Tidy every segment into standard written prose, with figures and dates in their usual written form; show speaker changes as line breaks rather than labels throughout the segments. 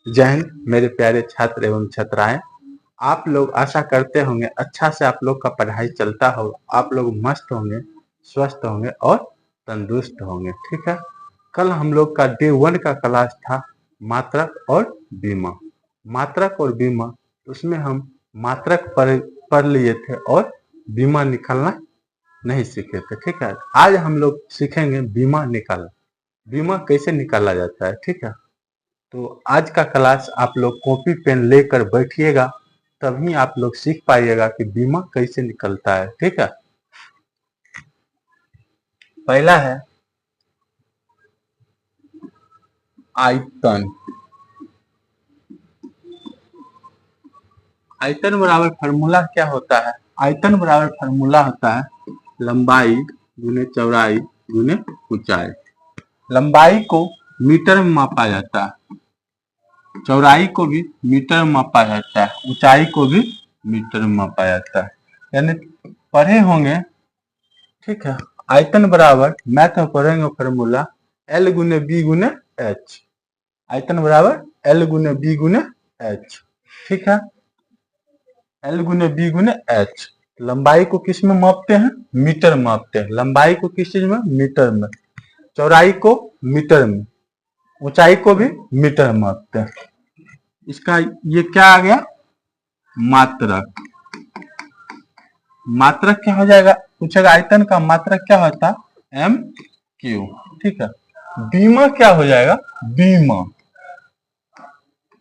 जय हिंद मेरे प्यारे छात्र एवं छात्राएं। आप लोग आशा करते होंगे अच्छा से आप लोग का पढ़ाई चलता हो, आप लोग मस्त होंगे, स्वस्थ होंगे और तंदुरुस्त होंगे। ठीक है, कल हम लोग का डे 1 का क्लास था मात्रक और बीमा। मात्रक और बीमा, उसमें हम मात्रक पढ़ लिए थे और बीमा निकालना नहीं सीखे थे। ठीक है, आज हम लोग सीखेंगे बीमा निकालना, बीमा कैसे निकाला जाता है। ठीक है, तो आज का क्लास आप लोग कॉपी पेन लेकर बैठिएगा, तभी आप लोग सीख पाइएगा कि बीमा कैसे निकलता है। ठीक है, पहला है आयतन। आयतन बराबर फार्मूला क्या होता है? आयतन बराबर फार्मूला होता है लंबाई गुने चौड़ाई गुने ऊंचाई। लंबाई को मीटर में मापा जाता है, चौड़ाई को भी मीटर में मापा जाता है, ऊंचाई को भी मीटर में मापा जाता है। यानी पढ़े होंगे। ठीक है, आयतन बराबर मैथ में पढ़ेंगे फॉर्मूला L गुने बी गुने एच। आयतन बराबर L गुने बी गुने एच। ठीक है, L गुने बी गुने एच। लंबाई को किस में मापते हैं? मीटर में मापते हैं। लंबाई को किस चीज में? मीटर में। चौड़ाई को मीटर में, ऊंचाई को भी मीटर में मापते हैं। इसका ये क्या आ गया? मात्रक। मात्रक क्या हो जाएगा? पूछेगा आयतन का मात्रक क्या होता है? M Q. ठीक है, बीमा क्या हो जाएगा? बीमा।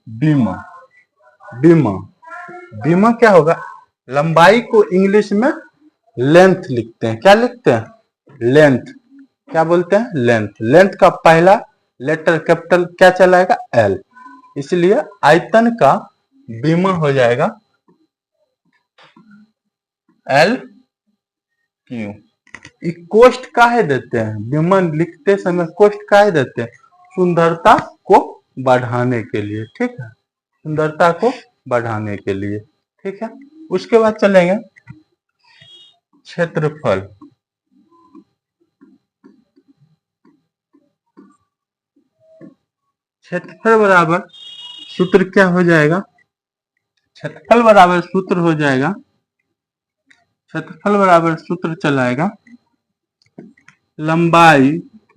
बीमा बीमा बीमा क्या होगा? लंबाई को इंग्लिश में लेंथ लिखते हैं। क्या लिखते हैं? लेंथ। क्या बोलते हैं? लेंथ। लेंथ का पहला लेटर कैपिटल क्या चलाएगा? एल। इसलिए आयतन का बीमा हो जाएगा एल क्यू। कोष्ट काहे देते हैं? बीमा लिखते समय कोष्ट काहे देते हैं? सुंदरता को बढ़ाने के लिए। ठीक है, सुंदरता को बढ़ाने के लिए। ठीक है, उसके बाद चलेंगे क्षेत्रफल। क्षेत्रफल बराबर सूत्र क्या हो जाएगा? क्षेत्रफल बराबर सूत्र हो जाएगा, क्षेत्रफल बराबर सूत्र चलाएगा लंबाई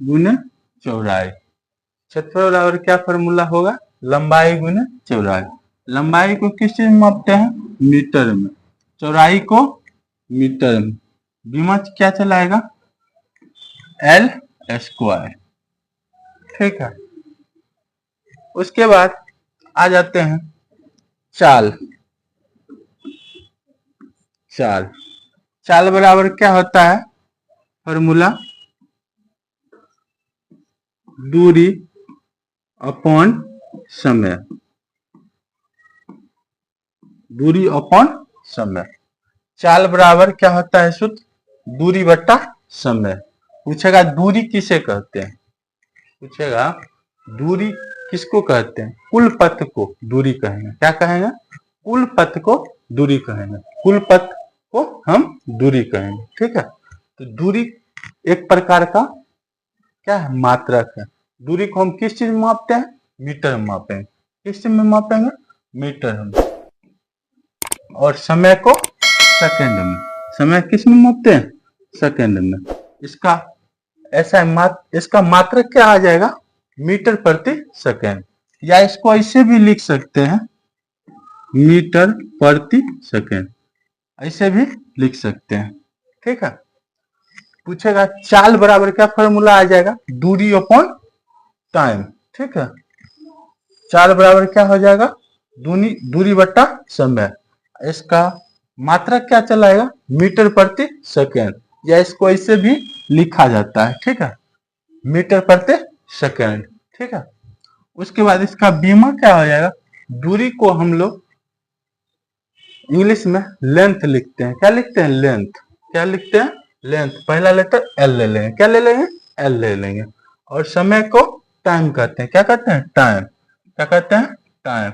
गुने चौड़ाई। क्षेत्रफल बराबर क्या फॉर्मूला होगा? लंबाई गुने चौड़ाई। लंबाई को किस चीज में मापते हैं? मीटर में। चौड़ाई को मीटर में। बीमा क्या चलाएगा? L square. ठीक है, उसके बाद आ जाते हैं चाल। चाल। चाल बराबर क्या होता है? फॉर्मूला दूरी अपॉन समय। दूरी अपॉन समय। चाल बराबर क्या होता है? सूत्र दूरी बटा समय। पूछेगा दूरी किसे कहते हैं? पूछेगा दूरी किसको कहते हैं? कुल पथ को दूरी कहेंगे। क्या कहेंगे? कुल पथ को दूरी कहेंगे। कुल पथ को हम दूरी कहेंगे। ठीक है, तो दूरी एक प्रकार का क्या है? मात्रक है। दूरी को हम किस चीज में मापते हैं? मीटर में मापेंगे। किस चीज में मापेंगे? मीटर में। और समय को सेकंड में। समय किस में मापते हैं? सेकंड में। इसका ऐसा इसका मात्रक क्या आ जाएगा? मीटर प्रति सेकंड। या इसको ऐसे भी लिख सकते हैं, मीटर प्रति सेकंड। ऐसे भी लिख सकते हैं। ठीक है, पूछेगा चाल बराबर क्या फॉर्मूला आ जाएगा? दूरी अपॉन टाइम। ठीक है, चाल बराबर क्या हो जाएगा? दूरी बटा समय। इसका मात्रक क्या चलाएगा? मीटर प्रति सेकंड। या इसको ऐसे भी लिखा जाता है। ठीक है, मीटर प्रति सेकंड। ठीक है, उसके बाद इसका बीमा क्या हो जाएगा? दूरी को हम लोग इंग्लिश में लेंथ लिखते हैं। क्या लिखते हैं? लेंथ। क्या लिखते हैं? लेंथ। पहला लेटर एल ले लेंगे। क्या ले लेंगे? एल ले लेंगे। और समय को टाइम कहते हैं। क्या कहते हैं? टाइम। क्या कहते हैं? टाइम।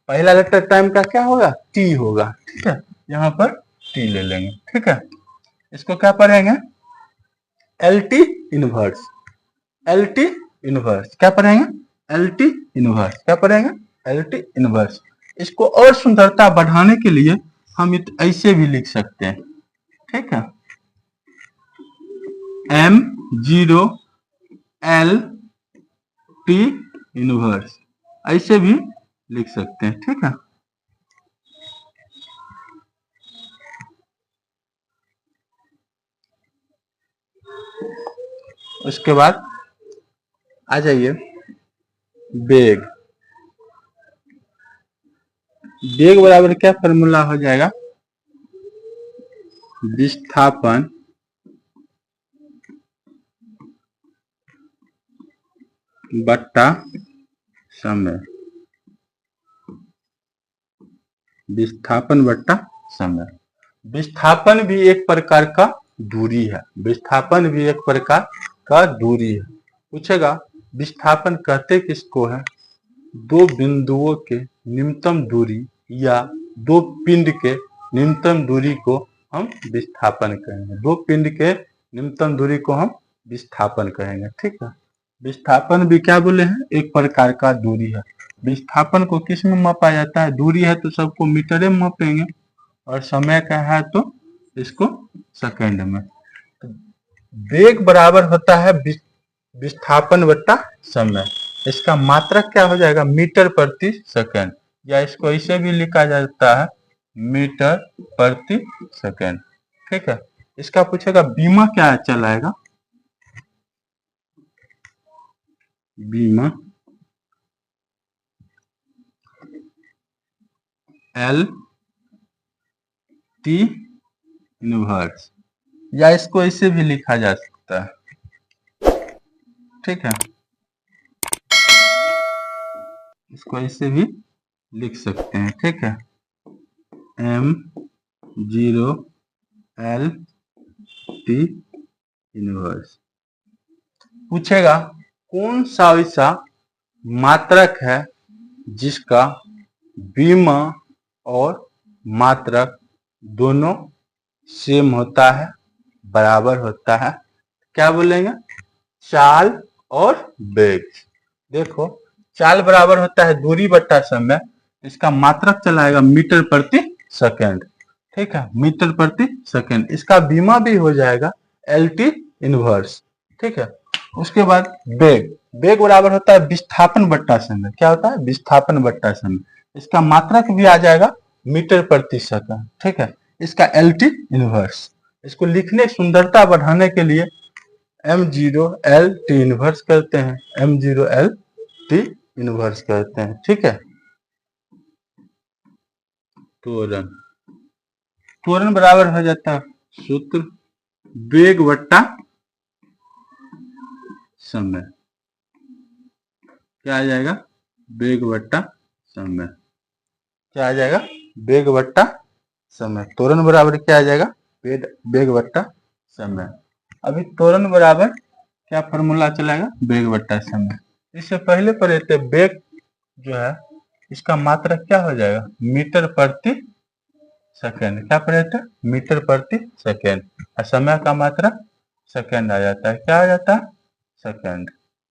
पहला लेटर टाइम का क्या होगा? टी होगा। ठीक है, यहाँ पर टी ले लेंगे। ठीक है, इसको क्या पढ़ेंगे? L T inverse. L T inverse क्या पढ़ेंगे? एल टी इनवर्स क्या पढ़ेंगे? L T inverse. इसको और सुंदरता बढ़ाने के लिए हम ऐसे भी लिख सकते हैं, ठीक है, M zero L T inverse, ऐसे भी लिख सकते हैं, ठीक है। उसके बाद आ जाइए बेग। बेग बराबर क्या फॉर्मूला हो जाएगा, विस्थापन बट्टा समय, विस्थापन बट्टा समय। विस्थापन भी एक प्रकार का दूरी है, विस्थापन भी एक प्रकार का दूरी है। पूछेगा विस्थापन कहते किसको है, दो बिंदुओं के न्यूनतम दूरी या दो पिंड के न्यूनतम दूरी को हम विस्थापन कहेंगे, दो पिंड के न्यूनतम दूरी को हम विस्थापन कहेंगे, ठीक है। विस्थापन भी क्या बोले हैं, एक प्रकार का दूरी है। विस्थापन को किस में मापा जाता है, दूरी है तो सबको मीटर में मापेंगे, और समय का है तो इसको सेकंड में। वेग बराबर होता है विस्थापन बट्टा समय। इसका मात्रक क्या हो जाएगा, मीटर प्रति सेकंड, या इसको ऐसे भी लिखा जाता है मीटर प्रति सेकंड, ठीक है। इसका पूछेगा बीमा क्या चलाएगा, बीमा एल टी इनवर्स, या इसको ऐसे भी लिखा जा सकता है, ठीक है, इसको ऐसे भी लिख सकते हैं, ठीक है, M zero L T inverse. पूछेगा कौन सा ऐसा मात्रक है जिसका बीमा और मात्रक दोनों सेम होता है, बराबर होता है, क्या बोलेंगे, चाल और वेग। देखो चाल बराबर होता है दूरी बट्टा समय, इसका मात्रक चलाएगा मीटर प्रति सेकंड, ठीक है, मीटर प्रति सेकंड। इसका बीमा भी हो जाएगा एल टी इनवर्स, ठीक है। उसके बाद वेग, वेग बराबर होता है विस्थापन बट्टा समय, क्या होता है, विस्थापन बट्टा समय। इसका मात्रक भी आ जाएगा मीटर प्रति सेकंड, ठीक है। इसका एल टी इनवर्स, इसको लिखने सुंदरता बढ़ाने के लिए M zero L T inverse करते हैं, M zero L T inverse करते हैं, ठीक है। त्वरण, त्वरण बराबर हो जाता है सूत्र वेग बट्टा समय, क्या आ जाएगा, वेग बट्टा समय, क्या आ जाएगा, वेग बट्टा समय। त्वरण बराबर क्या आ जाएगा, वेग बट्टा समय। अभी त्वरण बराबर क्या फॉर्मूला चलाएगा, वेग बट्टा समय। इससे पहले पढ़े थे वेग जो है इसका मात्रक क्या हो जाएगा, मीटर प्रति सेकेंड, क्या पढ़े थे, मीटर प्रति सेकेंड, और समय का मात्रक सेकेंड आ जाता है, क्या आ जाता है, सेकेंड,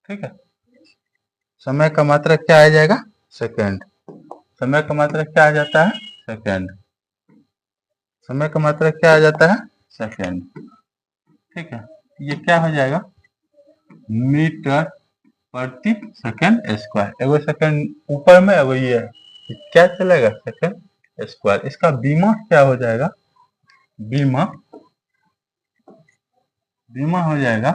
ठीक है। समय का मात्रक क्या आ जाएगा, सेकेंड, समय का मात्रक क्या आ जाता है, सेकेंड, समय का मात्रक क्या आ जाता है, सेकेंड, ठीक है। ये क्या हो जाएगा, मीटर प्रति सेकेंड स्क्वायर, एगो सेकेंड ऊपर में एगो ये क्या चलेगा, सेकेंड स्क्वायर। इसका बीमा क्या हो जाएगा, बीमा, बीमा हो जाएगा,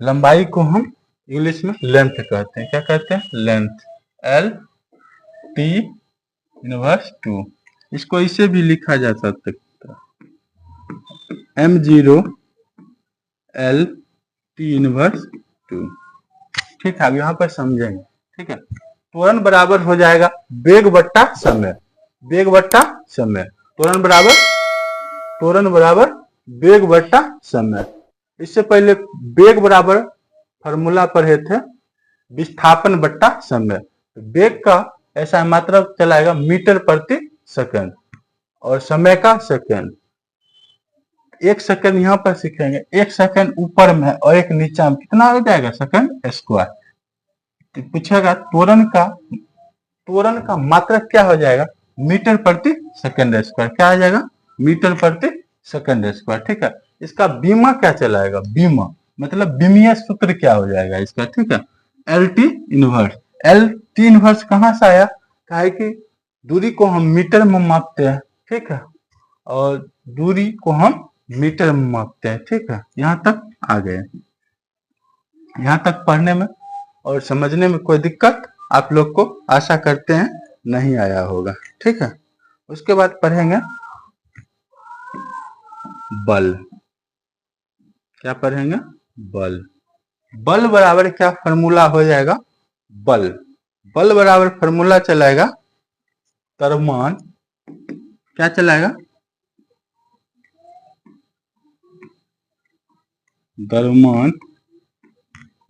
लंबाई को हम इंग्लिश में लेंथ कहते हैं, क्या कहते हैं, length, L T inverse two. इसको इसे भी लिखा जा सकता है M zero L T inverse two, ठीक है। अब यहाँ पर समझेंगे, ठीक है। त्वरण बराबर हो जाएगा वेग बट्टा समय, वेग बट्टा समय, त्वरण बराबर, त्वरण बराबर वेग बट्टा समय। इससे पहले वेग बराबर फॉर्मूला पढ़े थे विस्थापन बट्टा समय। वेग का ऐसा मात्रक चलाएगा मीटर प्रति सेकंड, और समय का सेकंड। एक सेकंड यहाँ पर सीखेंगे, एक सेकंड ऊपर में और एक नीचा में कितना हो जाएगा, सेकंड स्क्वायर, तो पूछेगा त्वरण का मात्रक क्या हो जाएगा, मीटर प्रति सेकंड स्क्वायर। क्या आ जाएगा, मीटर प्रति सेकंड स्क्वायर। ठीक है, इसका बीमा क्या चलाएगा, बीमा मतलब बीमीय सूत्र क्या हो जाएगा इसका। ठीक है, L T inverse. L T inverse कहाँ से आया, कहा है कि दूरी को हम मीटर में मापते हैं। ठीक है, और दूरी को हम मीटर में मापते हैं। ठीक है, यहाँ तक आ गए। यहाँ तक पढ़ने में और समझने में कोई दिक्कत आप लोग को आशा करते हैं नहीं आया होगा। ठीक है, उसके बाद पढ़ेंगे बल। क्या पढ़ेंगे, बल। बल बराबर क्या फॉर्मूला हो जाएगा, बल बराबर फॉर्मूला चलाएगा द्रव्यमान। क्या चलाएगा, द्रव्यमान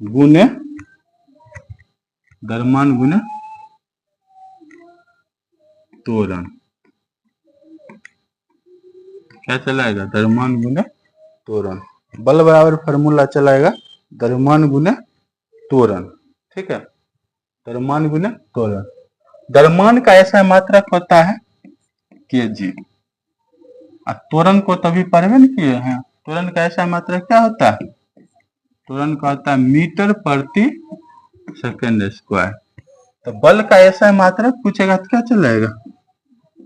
गुने त्वरण। क्या चलाएगा, द्रव्यमान गुने त्वरण। बल बराबर फॉर्मूला चलाएगा द्रव्यमान गुने त्वरण। ठीक है, द्रव्यमान गुने त्वरण। द्रव्यमान का ऐसा मात्रक होता है केजी। त्वरण को तभी पढ़वे न किए हैं। त्वरण का ऐसा मात्रक क्या होता है, त्वरण का होता है मीटर प्रति सेकंड स्क्वायर। तो बल का ऐसा मात्रक पूछेगा तो क्या चलाएगा,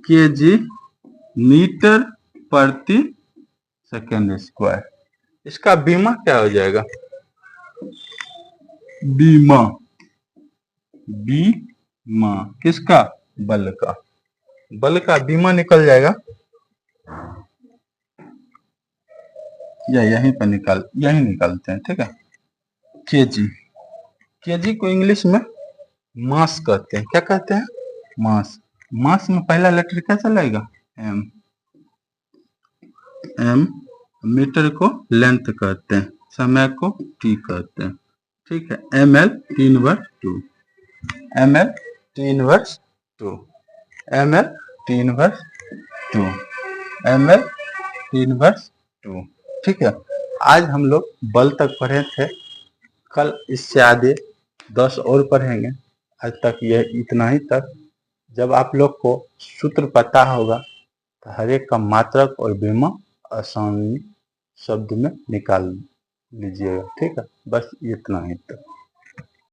केजी मीटर प्रति सेकंड स्क्वायर। इसका बीमा क्या हो जाएगा, बीमा किसका, बल का। बल का बीमा निकल जाएगा, या यहीं पर यहीं निकालते हैं। ठीक है, केजी को इंग्लिश में मास कहते हैं। क्या कहते हैं, मास। मास में पहला लेटर क्या चलेगा, एम। मीटर को लेंथ कहते हैं, समय को टी कहते हैं। ठीक है, ml T inverse 2, ml T inverse 2, ml T inverse 2, ml T inverse 2। ठीक है, आज हम लोग बल तक पढ़े थे। कल इससे आगे 10 और पढ़ेंगे। आज तक यह इतना ही तक। जब आप लोग को सूत्र पता होगा तो हर एक का मात्रक और बीमा आसानी शब्द में निकाल लीजिएगा। ठीक है, बस इतना ही तक।